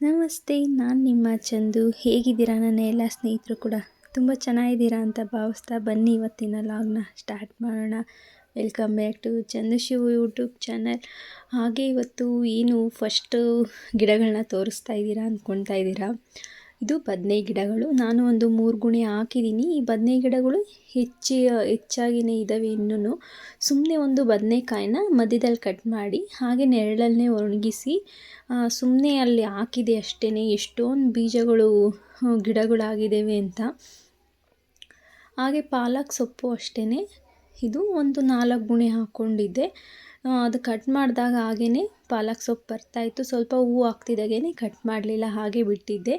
ನಮಸ್ತೆ, ನಾನು ನಿಮ್ಮ ಚಂದು. ಹೇಗಿದ್ದೀರಾ ನನ್ನ ಎಲ್ಲ ಸ್ನೇಹಿತರು ಕೂಡ ತುಂಬ ಚೆನ್ನಾಗಿದ್ದೀರಾ ಅಂತ ಭಾವಿಸ್ತಾ ಬನ್ನಿ ಇವತ್ತಿನ ಲಾಗ್ನ ಸ್ಟಾರ್ಟ್ ಮಾಡೋಣ. Welcome back to Chandu Shivu YouTube channel. ಹಾಗೆ ಇವತ್ತು ಏನು ಫಸ್ಟು ಗಿಡಗಳನ್ನ ತೋರಿಸ್ತಾ ಇದ್ದೀರಾ ಅಂದ್ಕೊಳ್ತಾ ಇದ್ದೀರಾ. ಇದು ಬದನೆ ಗಿಡಗಳು. ನಾನು ಒಂದು 3 ಗುಣಿ ಹಾಕಿದ್ದೀನಿ. ಈ ಬದನೆ ಗಿಡಗಳು ಹೆಚ್ಚಾಗಿಯೇ ಇದ್ದಾವೆ. ಇನ್ನೂ ಸುಮ್ಮನೆ ಒಂದು ಬದನೆಕಾಯಿನ ಮಧ್ಯದಲ್ಲಿ ಕಟ್ ಮಾಡಿ ಹಾಗೆ ನೆರಳಲ್ಲೇ ಒಣಗಿಸಿ ಸುಮ್ಮನೆ ಅಲ್ಲಿ ಹಾಕಿದೆ ಅಷ್ಟೇ. ಎಷ್ಟೊಂದು ಬೀಜಗಳು ಗಿಡಗಳಾಗಿದ್ದಾವೆ ಅಂತ. ಹಾಗೆ ಪಾಲಕ್ ಸೊಪ್ಪು ಅಷ್ಟೇ. ಇದು ಒಂದು 4 ಗುಣಿ ಹಾಕ್ಕೊಂಡಿದ್ದೆ. ಅದು ಕಟ್ ಮಾಡಿದಾಗ ಹಾಗೇ ಪಾಲಕ್ ಸೊಪ್ಪು ಬರ್ತಾಯಿತ್ತು. ಸ್ವಲ್ಪ ಹೂವು ಆಗ್ತಿದ್ದಾಗೇ ಕಟ್ ಮಾಡಲಿಲ್ಲ, ಹಾಗೆ ಬಿಟ್ಟಿದ್ದೆ.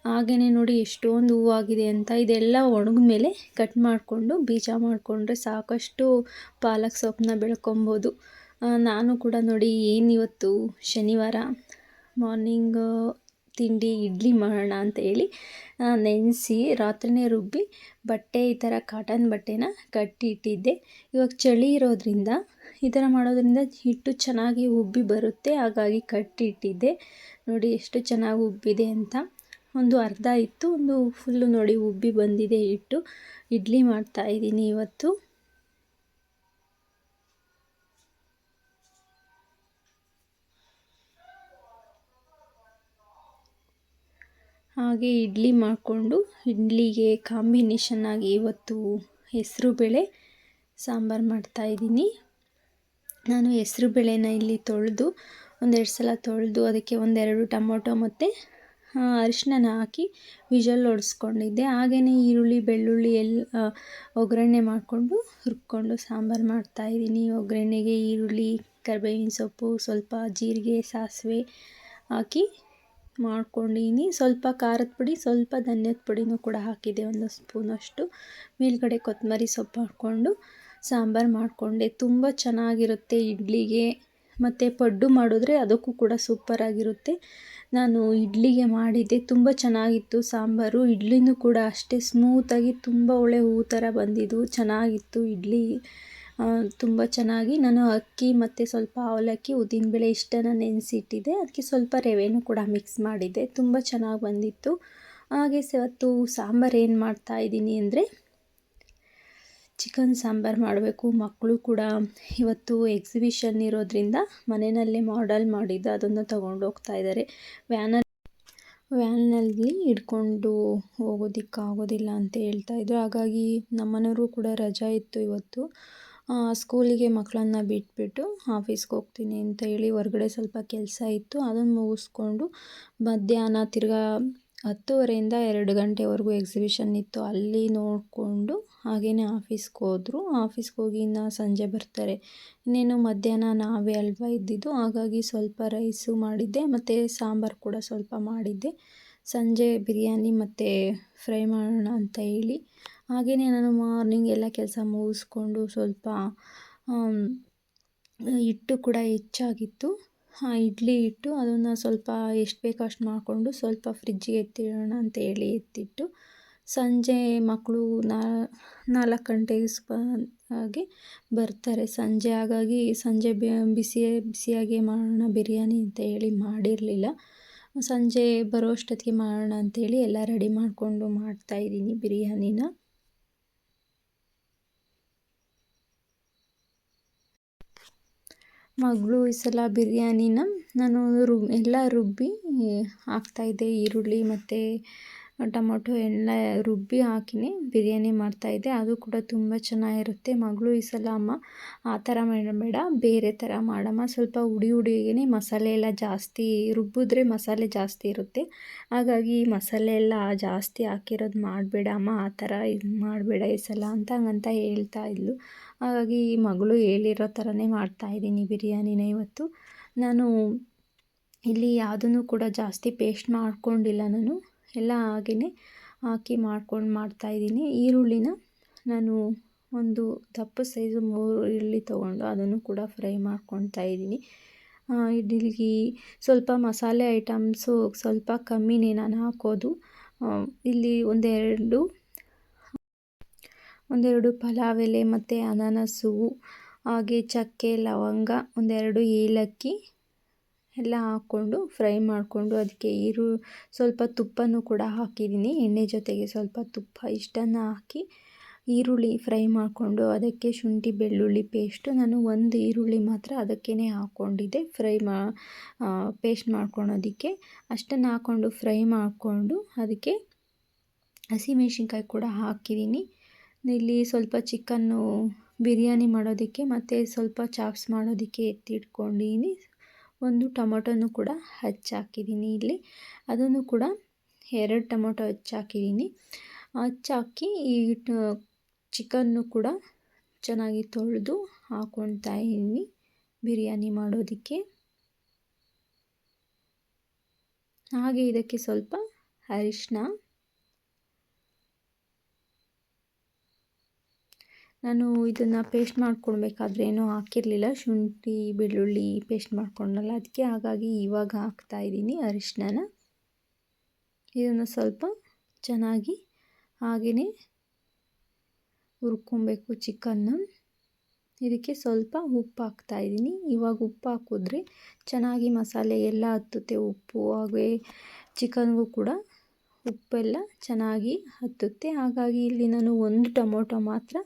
ಹಾಗೇ ನೋಡಿ ಎಷ್ಟೊಂದು ಹೂವು ಆಗಿದೆ ಅಂತ. ಇದೆಲ್ಲ ಒಣಗಿದ ಮೇಲೆ ಕಟ್ ಮಾಡಿಕೊಂಡು ಬೀಜ ಮಾಡಿಕೊಂಡ್ರೆ ಸಾಕಷ್ಟು ಪಾಲಕ್ ಸೊಪ್ಪನ್ನ ಬೆಳ್ಕೊಬೋದು. ನಾನು ಕೂಡ ನೋಡಿ ಏನಿವತ್ತು ಶನಿವಾರ ಮಾರ್ನಿಂಗ್ ತಿಂಡಿ ಇಡ್ಲಿ ಮಾಡೋಣ ಅಂತ ಹೇಳಿ ನೆನೆಸಿ ರಾತ್ರಿನೇ ರುಬ್ಬಿ ಬಟ್ಟೆ ಈ ಥರ ಕಾಟನ್ ಬಟ್ಟೆನ ಕಟ್ಟಿ ಇಟ್ಟಿದ್ದೆ. ಇವಾಗ ಚಳಿ ಇರೋದ್ರಿಂದ ಈ ಥರ ಮಾಡೋದ್ರಿಂದ ಹಿಟ್ಟು ಚೆನ್ನಾಗಿ ಉಬ್ಬಿ ಬರುತ್ತೆ, ಹಾಗಾಗಿ ಕಟ್ಟಿ ಇಟ್ಟಿದ್ದೆ. ನೋಡಿ ಎಷ್ಟು ಚೆನ್ನಾಗಿ ಉಬ್ಬಿದೆ ಅಂತ. ಒಂದು ಅರ್ಧ ಇತ್ತು, ಒಂದು ಫುಲ್ಲು ನೋಡಿ ಉಬ್ಬಿ ಬಂದಿದೆ ಹಿಟ್ಟು. ಇಡ್ಲಿ ಮಾಡ್ತಾಯಿದ್ದೀನಿ ಇವತ್ತು. ಹಾಗೆ ಇಡ್ಲಿ ಮಾಡಿಕೊಂಡು ಇಡ್ಲಿಗೆ ಕಾಂಬಿನೇಷನ್ನಾಗಿ ಇವತ್ತು ಹೆಸರು ಬೇಳೆ ಸಾಂಬಾರು ಮಾಡ್ತಾಯಿದ್ದೀನಿ. ನಾನು ಹೆಸರು ಬೇಳೆನ ಇಲ್ಲಿ ತೊಳೆದು 1-2 ಸಲ ತೊಳೆದು ಅದಕ್ಕೆ 1-2 ಟೊಮೊಟೊ ಮತ್ತು ಅರಿಶಿನ ಹಾಕಿ ವಿಜಲ್ ಹೊಡೆಸ್ಕೊಂಡಿದ್ದೆ. ಹಾಗೆಯೇ ಈರುಳ್ಳಿ ಬೆಳ್ಳುಳ್ಳಿ ಎಲ್ಲ ಒಗ್ಗರಣೆ ಮಾಡಿಕೊಂಡು ಹುರ್ಕೊಂಡು ಸಾಂಬಾರು ಮಾಡ್ತಾಯಿದ್ದೀನಿ. ಒಗ್ಗರಣೆಗೆ ಈರುಳ್ಳಿ, ಕರಿಬೇವಿನ ಸೊಪ್ಪು, ಸ್ವಲ್ಪ ಜೀರಿಗೆ, ಸಾಸಿವೆ ಹಾಕಿ ಮಾಡ್ಕೊಂಡಿದ್ದೀನಿ. ಸ್ವಲ್ಪ ಖಾರದ ಪುಡಿ, ಸ್ವಲ್ಪ ಧನ್ಯದ ಪುಡಿನೂ ಕೂಡ ಹಾಕಿದ್ದೆ, 1 ಸ್ಪೂನಷ್ಟು. ಮೇಲ್ಗಡೆ ಕೊತ್ತಂಬರಿ ಸೊಪ್ಪು ಹಾಕ್ಕೊಂಡು ಸಾಂಬಾರು ಮಾಡಿಕೊಂಡೆ. ತುಂಬ ಚೆನ್ನಾಗಿರುತ್ತೆ ಇಡ್ಲಿಗೆ, ಮತ್ತು ಪಡ್ಡು ಮಾಡಿದ್ರೆ ಅದಕ್ಕೂ ಕೂಡ ಸೂಪರಾಗಿರುತ್ತೆ. ನಾನು ಇಡ್ಲಿಗೆ ಮಾಡಿದ್ದೆ, ತುಂಬ ಚೆನ್ನಾಗಿತ್ತು ಸಾಂಬಾರು. ಇಡ್ಲಿನೂ ಕೂಡ ಅಷ್ಟೇ ಸ್ಮೂತಾಗಿ ತುಂಬ ಒಳ್ಳೆ ಹೂ ಥರ ಬಂದಿದ್ದು, ಚೆನ್ನಾಗಿತ್ತು ಇಡ್ಲಿ. ತುಂಬ ಚೆನ್ನಾಗಿ ನಾನು ಅಕ್ಕಿ ಮತ್ತು ಸ್ವಲ್ಪ ಅವಲಕ್ಕಿ, ಉದ್ದಿನಬೇಳೆ ಇಷ್ಟನ್ನು ನೆನೆಸಿಟ್ಟಿದ್ದೆ. ಅದಕ್ಕೆ ಸ್ವಲ್ಪ ರವೆನೂ ಕೂಡ ಮಿಕ್ಸ್ ಮಾಡಿದ್ದೆ, ತುಂಬ ಚೆನ್ನಾಗಿ ಬಂದಿತ್ತು. ಹಾಗೆ ಇವತ್ತು ಸಾಂಬಾರು ಏನು ಮಾಡ್ತಾಯಿದ್ದೀನಿ ಅಂದರೆ ಚಿಕನ್ ಸಾಂಬಾರು ಮಾಡಬೇಕು. ಮಕ್ಕಳು ಕೂಡ ಇವತ್ತು ಎಕ್ಸಿಬಿಷನ್ ಇರೋದ್ರಿಂದ ಮನೆಯಲ್ಲೇ ಮಾಡೆಲ್ ಮಾಡಿದ್ದು ಅದನ್ನು ತಗೊಂಡು ಹೋಗ್ತಾ ಇದ್ದಾರೆ. ವ್ಯಾನ್ನಲ್ಲಿ ಹಿಡ್ಕೊಂಡು ಹೋಗೋದಕ್ಕಾಗೋದಿಲ್ಲ ಅಂತ ಹೇಳ್ತಾಯಿದ್ರು. ಹಾಗಾಗಿ ನಮ್ಮನೆಯವರು ಕೂಡ ರಜಾ ಇತ್ತು ಇವತ್ತು. ಸ್ಕೂಲಿಗೆ ಮಕ್ಕಳನ್ನ ಬಿಟ್ಬಿಟ್ಟು ಆಫೀಸ್ಗೆ ಹೋಗ್ತೀನಿ ಅಂತ ಹೇಳಿ ಹೊರಗಡೆ ಸ್ವಲ್ಪ ಕೆಲಸ ಇತ್ತು, ಅದನ್ನು ಮುಗಿಸ್ಕೊಂಡು ಮಧ್ಯಾಹ್ನ ತಿರ್ಗಾ 10:30ಯಿಂದ 2 ಗಂಟೆವರೆಗೂ ಎಕ್ಸಿಬಿಷನ್ ಇತ್ತು, ಅಲ್ಲಿ ನೋಡಿಕೊಂಡು ಹಾಗೆಯೇ ಆಫೀಸ್ಗೆ ಹೋದರು. ಆಫೀಸ್ಗೆ ಹೋಗಿ ಇನ್ನು ಸಂಜೆ ಬರ್ತಾರೆ. ಇನ್ನೇನು ಮಧ್ಯಾಹ್ನ ನಾವೇ ಅಲ್ವಾ ಇದ್ದಿದ್ದು, ಹಾಗಾಗಿ ಸ್ವಲ್ಪ ರೈಸು ಮಾಡಿದ್ದೆ ಮತ್ತು ಸಾಂಬಾರು ಕೂಡ ಸ್ವಲ್ಪ ಮಾಡಿದ್ದೆ. ಸಂಜೆ ಬಿರಿಯಾನಿ ಮತ್ತು ಫ್ರೈ ಮಾಡೋಣ ಅಂತ ಹೇಳಿ ಹಾಗೆಯೇ ನಾನು ಮಾರ್ನಿಂಗ್ ಎಲ್ಲ ಕೆಲಸ ಮುಗಿಸ್ಕೊಂಡು ಸ್ವಲ್ಪ ಹಿಟ್ಟು ಕೂಡ ಹೆಚ್ಚಾಗಿತ್ತು, ಇಡ್ಲಿ ಹಿಟ್ಟು. ಅದನ್ನು ಸ್ವಲ್ಪ ಎಷ್ಟು ಬೇಕೋ ಅಷ್ಟು ಮಾಡಿಕೊಂಡು ಸ್ವಲ್ಪ ಫ್ರಿಜ್ಜಿಗೆ ಎತ್ತಿಡೋಣ ಅಂತ ಹೇಳಿ ಎತ್ತಿಟ್ಟು, ಸಂಜೆ ಮಕ್ಕಳು 4 ಗಂಟೆಗೆ ಹಾಗೆ ಬರ್ತಾರೆ ಸಂಜೆ. ಹಾಗಾಗಿ ಸಂಜೆ ಬಿಸಿಯಾಗಿ ಮಾಡೋಣ ಬಿರಿಯಾನಿ ಅಂತ ಹೇಳಿ ಮಾಡಿರಲಿಲ್ಲ. ಸಂಜೆ ಬರೋ ಅಷ್ಟೊತ್ತಿಗೆ ಮಾಡೋಣ ಅಂಥೇಳಿ ಎಲ್ಲ ರೆಡಿ ಮಾಡಿಕೊಂಡು ಮಾಡ್ತಾಯಿದ್ದೀನಿ ಬಿರಿಯಾನಿನ. ಮಗಳು ಈ ಸಲ ಬಿರಿಯಾನಿನ ನಾನು ಎಲ್ಲ ರುಬ್ಬಿ ಹಾಕ್ತಾಯಿದ್ದೆ. ಈರುಳ್ಳಿ ಮತ್ತು ಟೊಮೊಟೊ ಎಲ್ಲ ರುಬ್ಬಿ ಹಾಕಿನೇ ಬಿರಿಯಾನಿ ಮಾಡ್ತಾಯಿದ್ದೆ. ಅದು ಕೂಡ ತುಂಬ ಚೆನ್ನಾಗಿರುತ್ತೆ. ಮಗಳು ಈ ಸಲ ಅಮ್ಮ ಆ ಥರ ಮಾಡಬೇಡ, ಬೇರೆ ಥರ ಮಾಡಮ್ಮ, ಸ್ವಲ್ಪ ಹುಡಿಗೇ ಮಸಾಲೆ ಎಲ್ಲ ಜಾಸ್ತಿ ರುಬ್ಬಿದ್ರೆ ಮಸಾಲೆ ಜಾಸ್ತಿ ಇರುತ್ತೆ, ಹಾಗಾಗಿ ಮಸಾಲೆ ಎಲ್ಲ ಜಾಸ್ತಿ ಹಾಕಿರೋದು ಮಾಡಬೇಡ ಅಮ್ಮ, ಆ ಥರ ಇದು ಮಾಡಬೇಡ ಈ ಸಲ ಅಂತ ಹಂಗಂತ ಹೇಳ್ತಾ ಇದ್ಲು. ಹಾಗಾಗಿ ಮಗಳು ಹೇಳಿರೋ ಥರನೇ ಮಾಡ್ತಾಯಿದ್ದೀನಿ ಬಿರಿಯಾನಿನ ಇವತ್ತು. ನಾನು ಇಲ್ಲಿ ಯಾವುದನ್ನು ಕೂಡ ಜಾಸ್ತಿ ಪೇಸ್ಟ್ ಮಾಡ್ಕೊಂಡಿಲ್ಲ, ನಾನು ಎಲ್ಲ ಹಾಗೆಯೇ ಹಾಕಿ ಮಾಡ್ತಾಯಿದ್ದೀನಿ. ಈರುಳ್ಳಿನ ನಾನು ಒಂದು ದಪ್ಪ ಸೈಜು 3 ಈರುಳ್ಳಿ ತೊಗೊಂಡು ಅದನ್ನು ಕೂಡ ಫ್ರೈ ಮಾಡ್ಕೊತಾ ಇದ್ದೀನಿ. ಇಡ್ಲಿಗೆ ಸ್ವಲ್ಪ ಮಸಾಲೆ ಐಟಮ್ಸು ಸ್ವಲ್ಪ ಕಮ್ಮಿನೇ ನಾನು ಹಾಕೋದು. ಇಲ್ಲಿ ಒಂದೆರಡು ಪಲಾವ್ ಎಲೆ ಮತ್ತು ಅನಾನಸು, ಹಾಗೆ ಚಕ್ಕೆ, ಲವಂಗ, 1-2 ಏಲಕ್ಕಿ ಎಲ್ಲ ಹಾಕ್ಕೊಂಡು ಫ್ರೈ ಮಾಡಿಕೊಂಡು ಅದಕ್ಕೆ ಸ್ವಲ್ಪ ತುಪ್ಪನೂ ಕೂಡ ಹಾಕಿದ್ದೀನಿ. ಎಣ್ಣೆ ಜೊತೆಗೆ ಸ್ವಲ್ಪ ತುಪ್ಪ ಇಷ್ಟನ್ನು ಹಾಕಿ ಈರುಳ್ಳಿ ಫ್ರೈ ಮಾಡಿಕೊಂಡು ಅದಕ್ಕೆ ಶುಂಠಿ ಬೆಳ್ಳುಳ್ಳಿ ಪೇಸ್ಟು ನಾನು ಒಂದು ಈರುಳ್ಳಿ ಮಾತ್ರ ಅದಕ್ಕೇ ಹಾಕ್ಕೊಂಡಿದ್ದೆ ಪೇಸ್ಟ್ ಮಾಡ್ಕೊಳೋದಕ್ಕೆ. ಅಷ್ಟನ್ನು ಹಾಕ್ಕೊಂಡು ಫ್ರೈ ಮಾಡಿಕೊಂಡು ಅದಕ್ಕೆ ಹಸಿಮೆಣ್ಸಿನ್ಕಾಯಿ ಕೂಡ ಹಾಕಿದ್ದೀನಿ. ಇಲ್ಲಿ ಸ್ವಲ್ಪ ಚಿಕನ್ನು ಬಿರಿಯಾನಿ ಮಾಡೋದಕ್ಕೆ ಮತ್ತು ಸ್ವಲ್ಪ ಚಾಪ್ಸ್ ಮಾಡೋದಕ್ಕೆ ಎತ್ತಿಟ್ಕೊಂಡಿದ್ದೀನಿ. ಒಂದು ಟೊಮೊಟೊನೂ ಕೂಡ ಹಚ್ಚಾಕಿದ್ದೀನಿ ಇಲ್ಲಿ. ಅದನ್ನು ಕೂಡ 2 ಟೊಮೊಟೊ ಹಚ್ಚಾಕಿದ್ದೀನಿ. ಹಚ್ಚಾಕಿ ಈ ಚಿಕನ್ನು ಕೂಡ ಚೆನ್ನಾಗಿ ತೊಳೆದು ಹಾಕ್ಕೊಳ್ತಾ ಇದ್ದೀನಿ ಬಿರಿಯಾನಿ ಮಾಡೋದಕ್ಕೆ. ಹಾಗೆ ಇದಕ್ಕೆ ಸ್ವಲ್ಪ ಅರಿಶಿನ, ನಾನು ಇದನ್ನು ಪೇಸ್ಟ್ ಮಾಡ್ಕೊಳ್ಬೇಕಾದ್ರೆ ಏನೂ ಹಾಕಿರಲಿಲ್ಲ, ಶುಂಠಿ ಬೆಳ್ಳುಳ್ಳಿ ಪೇಸ್ಟ್ ಮಾಡ್ಕೊಂಡಲ್ಲ ಅದಕ್ಕೆ, ಹಾಗಾಗಿ ಇವಾಗ ಹಾಕ್ತಾಯಿದ್ದೀನಿ ಅರಿಶಿನ. ಇದನ್ನು ಸ್ವಲ್ಪ ಚೆನ್ನಾಗಿ ಹಾಗೆಯೇ ಹುರ್ಕೊಬೇಕು ಚಿಕನ್ನ. ಇದಕ್ಕೆ ಸ್ವಲ್ಪ ಉಪ್ಪು ಹಾಕ್ತಾಯಿದ್ದೀನಿ. ಇವಾಗ ಉಪ್ಪು ಹಾಕಿದ್ರೆ ಚೆನ್ನಾಗಿ ಮಸಾಲೆ ಎಲ್ಲ ಹತ್ತುತ್ತೆ. ಉಪ್ಪು ಹಾಗೆ ಚಿಕನ್ಗೂ ಕೂಡ ಉಪ್ಪೆಲ್ಲ ಚೆನ್ನಾಗಿ ಹತ್ತುತ್ತೆ. ಹಾಗಾಗಿ ಇಲ್ಲಿ ನಾನು 1 ಟೊಮೊಟೊ ಮಾತ್ರ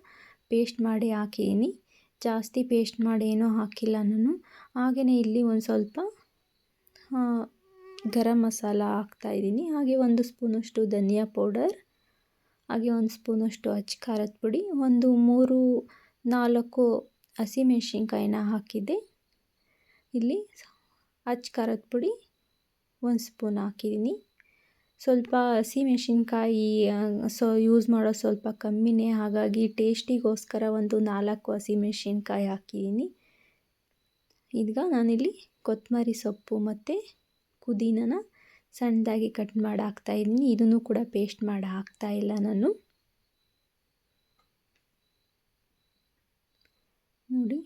ಪೇಸ್ಟ್ ಮಾಡಿ ಹಾಕಿದ್ದೀನಿ, ಜಾಸ್ತಿ ಪೇಸ್ಟ್ ಮಾಡಿ ಏನೂ ಹಾಕಿಲ್ಲ ನಾನು. ಹಾಗೆಯೇ ಇಲ್ಲಿ ಒಂದು ಸ್ವಲ್ಪ ಗರಂ ಮಸಾಲ ಹಾಕ್ತಾಯಿದ್ದೀನಿ. ಹಾಗೆ 1 ಸ್ಪೂನಷ್ಟು ಧನಿಯಾ ಪೌಡರ್, ಹಾಗೆ 1 ಸ್ಪೂನಷ್ಟು ಅಚ್ಚ ಖಾರದ ಪುಡಿ, ಒಂದು 3-4 ಹಸಿಮೆಣ್ಸಿನ್ಕಾಯಿನ ಹಾಕಿದ್ದೆ. ಇಲ್ಲಿ ಅಚ್ಚ ಖಾರದ ಪುಡಿ 1 ಸ್ಪೂನ್ ಹಾಕಿದ್ದೀನಿ. ಸ್ವಲ್ಪ ಹಸಿಮೆಣ್ಸಿನ್ಕಾಯಿ ಯೂಸ್ ಮಾಡೋದು ಸ್ವಲ್ಪ ಕಮ್ಮಿನೇ, ಹಾಗಾಗಿ ಟೇಸ್ಟಿಗೋಸ್ಕರ ಒಂದು 4 ಹಸಿಮೆಣ್ಸಿನ್ಕಾಯಿ ಹಾಕಿದ್ದೀನಿ. ಈಗ ನಾನಿಲ್ಲಿ ಕೊತ್ತಂಬರಿ ಸೊಪ್ಪು ಮತ್ತು ಪುದೀನನ ಸಣ್ಣದಾಗಿ ಕಟ್ ಮಾಡಿ ಹಾಕ್ತಾಯಿದ್ದೀನಿ. ಇದನ್ನು ಕೂಡ ಪೇಸ್ಟ್ ಮಾಡಿ ಹಾಕ್ತಾಯಿಲ್ಲ ನಾನು. ನೋಡಿ,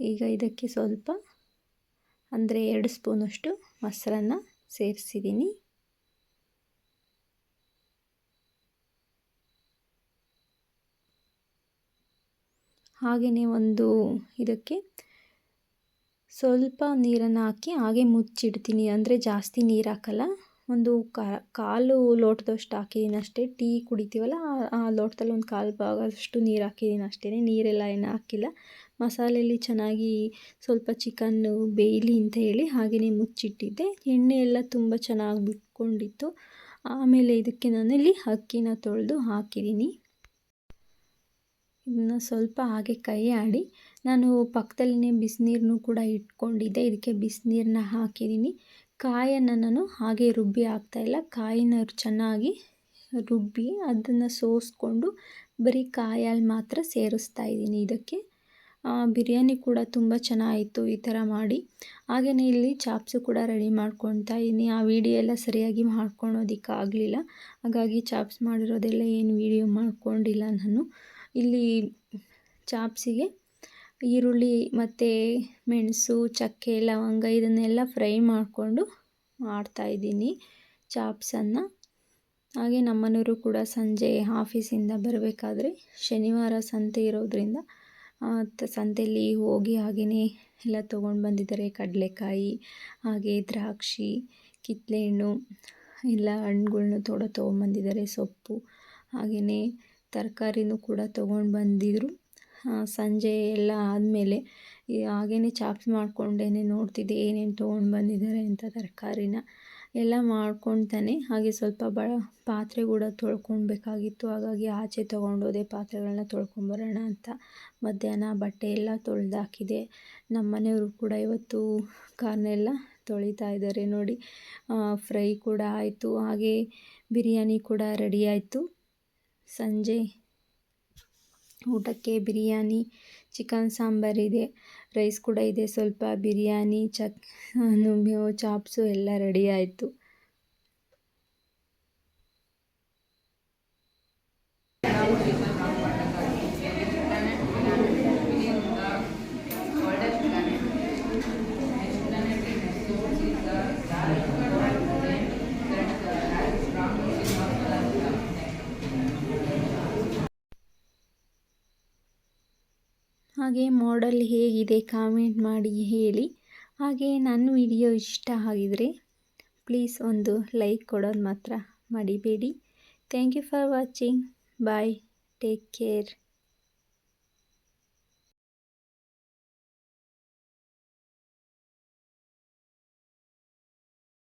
ಈಗ ಇದಕ್ಕೆ ಸ್ವಲ್ಪ ಅಂದರೆ 2 ಸ್ಪೂನಷ್ಟು ಮೊಸರನ್ನ ಸೇರಿಸಿದ್ದೀನಿ. ಹಾಗೆಯೇ ಇದಕ್ಕೆ ಸ್ವಲ್ಪ ನೀರನ್ನು ಹಾಕಿ ಹಾಗೆ ಮುಚ್ಚಿಡ್ತೀನಿ. ಅಂದರೆ ಜಾಸ್ತಿ ನೀರು ಹಾಕಲ್ಲ, ಒಂದು ಕಾಲು ಲೋಟದಷ್ಟು ಹಾಕಿದ್ದೀನಿ ಅಷ್ಟೇ. ಟೀ ಕುಡಿತೀವಲ್ಲ ಆ ಲೋಟದಲ್ಲಿ ಒಂದು 1/4 ಭಾಗದಷ್ಟು ನೀರು ಹಾಕಿದ್ದೀನಿ ಅಷ್ಟೇ, ನೀರೆಲ್ಲ ಏನು ಹಾಕಿಲ್ಲ. ಮಸಾಲೆಯಲ್ಲಿ ಚೆನ್ನಾಗಿ ಸ್ವಲ್ಪ ಚಿಕನ್ನು ಬೇಯಲಿ ಅಂತ ಹೇಳಿ ಹಾಗೆಯೇ ಮುಚ್ಚಿಟ್ಟಿದ್ದೆ. ಎಣ್ಣೆ ಎಲ್ಲ ತುಂಬ ಚೆನ್ನಾಗಿ ಬಿಟ್ಕೊಂಡಿತ್ತು. ಆಮೇಲೆ ಇದಕ್ಕೆ ನಾನಿಲ್ಲಿ ಅಕ್ಕಿನ ತೊಳೆದು ಹಾಕಿದ್ದೀನಿ. ಇದನ್ನು ಸ್ವಲ್ಪ ಹಾಗೆ ಕೈ ಆಡಿ ನಾನು ಪಕ್ಕದಲ್ಲಿನೇ ಬಿಸಿನೀರನ್ನು ಕೂಡ ಇಟ್ಕೊಂಡಿದ್ದೆ. ಇದಕ್ಕೆ ಬಿಸಿನೀರನ್ನ ಹಾಕಿದ್ದೀನಿ. ಕಾಯನ್ನು ನಾನು ಹಾಗೆ ರುಬ್ಬಿ ಹಾಕ್ತಾಯಿಲ್ಲ, ಕಾಯಿನ ಚೆನ್ನಾಗಿ ರುಬ್ಬಿ ಅದನ್ನು ಸೋಸ್ಕೊಂಡು ಬರೀ ಕಾಯಲ್ಲಿ ಮಾತ್ರ ಸೇರಿಸ್ತಾ ಇದ್ದೀನಿ ಇದಕ್ಕೆ. ಬಿರಿಯಾನಿ ಕೂಡ ತುಂಬ ಚೆನ್ನಾಗಿತ್ತು ಈ ಥರ ಮಾಡಿ. ಹಾಗೆಯೇ ಇಲ್ಲಿ ಚಾಪ್ಸು ಕೂಡ ರೆಡಿ ಮಾಡ್ಕೊಳ್ತಾ ಇದ್ದೀನಿ. ಆ ವಿಡಿಯೋ ಎಲ್ಲ ಸರಿಯಾಗಿ ಮಾಡ್ಕೊಳೋದಕ್ಕಾಗಲಿಲ್ಲ, ಹಾಗಾಗಿ ಚಾಪ್ಸ್ ಮಾಡಿರೋದೆಲ್ಲ ಏನು ವಿಡಿಯೋ ಮಾಡ್ಕೊಂಡಿಲ್ಲ ನಾನು. ಇಲ್ಲಿ ಚಾಪ್ಸಿಗೆ ಈರುಳ್ಳಿ ಮತ್ತು ಮೆಣಸು, ಚಕ್ಕೆ, ಲವಂಗ ಇದನ್ನೆಲ್ಲ ಫ್ರೈ ಮಾಡಿಕೊಂಡು ಮಾಡ್ತಾಯಿದ್ದೀನಿ ಚಾಪ್ಸನ್ನು. ಹಾಗೆ ನಮ್ಮನೆಯವರು ಕೂಡ ಸಂಜೆ ಆಫೀಸಿಂದ ಬರಬೇಕಾದ್ರೆ ಶನಿವಾರ ಸಂತೆ ಇರೋದ್ರಿಂದ ಸಂತೆಯಲ್ಲಿ ಹೋಗಿ ಹಾಗೆಯೇ ಎಲ್ಲ ತೊಗೊಂಡು ಬಂದಿದ್ದಾರೆ. ಕಡಲೆಕಾಯಿ, ಹಾಗೆ ದ್ರಾಕ್ಷಿ, ಕಿತ್ತಳೆಹಣ್ಣು ಎಲ್ಲ ಹಣ್ಣುಗಳ್ನು ತೊಗೊಂಬಂದಿದ್ದಾರೆ. ಸೊಪ್ಪು ಹಾಗೆಯೇ ತರಕಾರಿನೂ ಕೂಡ ತೊಗೊಂಡು ಬಂದಿದ್ದರು. ಸಂಜೆ ಎಲ್ಲ ಆದಮೇಲೆ ಹಾಗೆಯೇ ಚಾಪ್ಸ್ ಮಾಡ್ಕೊಂಡೇ ನೋಡ್ತಿದ್ದೆ ಏನೇನು ತೊಗೊಂಡು ಬಂದಿದ್ದಾರೆ ಅಂತ ತರಕಾರಿನ ಎಲ್ಲ ಮಾಡ್ಕೊತಾನೆ. ಹಾಗೆ ಸ್ವಲ್ಪ ಪಾತ್ರೆ ಕೂಡ ತೊಳ್ಕೊಳ್ಬೇಕಾಗಿತ್ತು, ಹಾಗಾಗಿ ಆಚೆ ತೊಗೊಂಡೋದೆ ಪಾತ್ರೆಗಳನ್ನ ತೊಳ್ಕೊಂಬರೋಣ ಅಂತ. ಮಧ್ಯಾಹ್ನ ಬಟ್ಟೆ ಎಲ್ಲ ತೊಳೆದಾಕಿದೆ. ನಮ್ಮ ಮನೆಯವರು ಕೂಡ ಇವತ್ತು ಕಾರ್ನೆಲ್ಲ ತೊಳಿತಾ ಇದ್ದಾರೆ ನೋಡಿ. ಫ್ರೈ ಕೂಡ ಆಯಿತು, ಹಾಗೆ ಬಿರಿಯಾನಿ ಕೂಡ ರೆಡಿ ಆಯಿತು. ಸಂಜೆ ಊಟಕ್ಕೆ ಬಿರಿಯಾನಿ, ಚಿಕನ್ ಸಾಂಬಾರಿದೆ, ರೈಸ್ ಕೂಡ ಇದೆ, ಸ್ವಲ್ಪ ಬಿರಿಯಾನಿ, ಚಾಪ್ಸು ಎಲ್ಲ ರೆಡಿ ಆಯಿತು. ಹಾಗೆ ಮಾಡೆಲ್ ಹೇಗಿದೆ ಕಾಮೆಂಟ್ ಮಾಡಿ ಹೇಳಿ. ಹಾಗೆ ನನ್ನ ವಿಡಿಯೋ ಇಷ್ಟ ಆಗಿದರೆ ಪ್ಲೀಸ್ ಒಂದು ಲೈಕ್ ಕೊಡೋದು ಮಾತ್ರ ಮರಿಬೇಡಿ. Thank you for watching. Bye. Take care.